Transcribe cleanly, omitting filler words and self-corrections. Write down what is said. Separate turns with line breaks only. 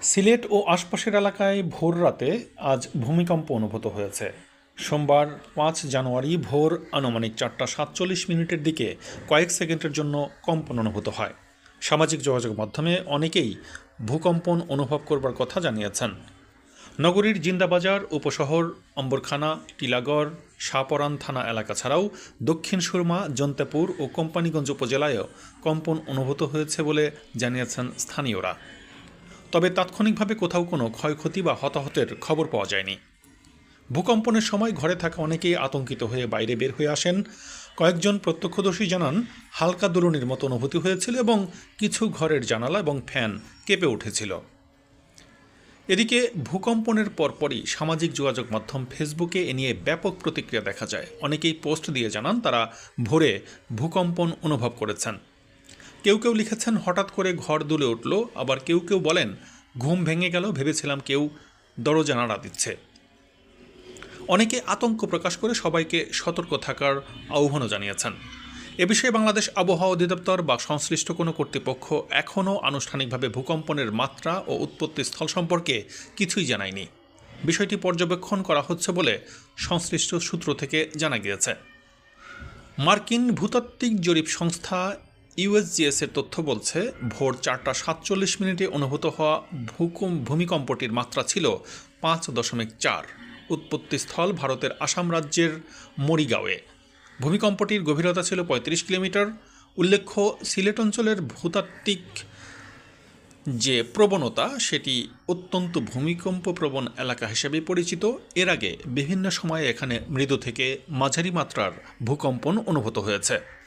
সিলেট ও আশপাশের এলাকায় ভোর রাতে আজ ভূমিকম্প অনুভূত হয়েছে। সোমবার ৫ জানুয়ারি ভোর আনুমানিক ৪টা ৪৭ মিনিটের দিকে কয়েক সেকেন্ডের জন্য কম্পন অনুভূত হয়। সামাজিক যোগাযোগ মাধ্যমে অনেকেই ভূকম্পন অনুভব করবার কথা জানিয়েছেন। নগরীর জিন্দাবাজার উপশহর, অম্বরখানা, টিলাগড়, শাহপরান থানা এলাকা ছাড়াও দক্ষিণ সুরমা, জন্তেপুর ও কোম্পানীগঞ্জ উপজেলায়ও কম্পন অনুভূত হয়েছে বলে জানিয়েছেন স্থানীয়রা। তবে তাৎক্ষণিকভাবে কোথাও কোনো ক্ষয়ক্ষতি বা হতাহতের খবর পাওয়া যায়নি। ভূকম্পনের সময় ঘরে থাকা অনেকেই আতঙ্কিত হয়ে বাইরে বের হয়ে আসেন। কয়েকজন প্রত্যক্ষদর্শী জানান হালকা দোলনের মতো অনুভূতি হয়েছিল এবং কিছু ঘরের জানালা এবং ফ্যান কেঁপে উঠেছিল। এদিকে ভূকম্পনের পরপরই সামাজিক যোগাযোগ মাধ্যম ফেসবুকে এ নিয়ে ব্যাপক প্রতিক্রিয়া দেখা যায়। অনেকেই পোস্ট দিয়ে জানান তারা ভোরে ভূকম্পন অনুভব করেছেন। কেউ কেউ লিখেছেন হঠাৎ করে ঘর দুলে উঠল, আবার কেউ কেউ বলেন ঘুম ভেঙে গেল, ভেবেছিলাম কেউ দরজা নাড়া দিচ্ছে। অনেকে আতঙ্ক প্রকাশ করে সবাইকে সতর্ক থাকার আহ্বানও জানিয়েছেন। এ বিষয়ে বাংলাদেশ আবহাওয়া অধিদপ্তর বা সংশ্লিষ্ট কোনো কর্তৃপক্ষ এখনও আনুষ্ঠানিকভাবে ভূকম্পনের মাত্রা ও উৎপত্তি স্থল সম্পর্কে কিছুই জানায়নি। বিষয়টি পর্যবেক্ষণ করা হচ্ছে বলে সংশ্লিষ্ট সূত্র থেকে জানা গিয়েছে। মার্কিন ভূতাত্ত্বিক জরিপ সংস্থা ইউএসজিএস-এর তথ্য বলছে ভোর ৪টা ৪৭ মিনিটে অনুভূত হওয়া ভূমিকম্পটির মাত্রা ছিল ৫.৪। উৎপত্তিস্থল ভারতের আসাম রাজ্যের মরিগাঁওয়ে। ভূমিকম্পটির গভীরতা ছিল ৩৫ কিলোমিটার। উল্লেখ্য, সিলেট অঞ্চলের ভূতাত্ত্বিক যে প্রবণতা সেটি অত্যন্ত ভূমিকম্প প্রবণ এলাকা হিসেবে পরিচিত। এর আগে বিভিন্ন সময়ে এখানে মৃদু থেকে মাঝারি মাত্রার ভূকম্পন অনুভূত হয়েছে।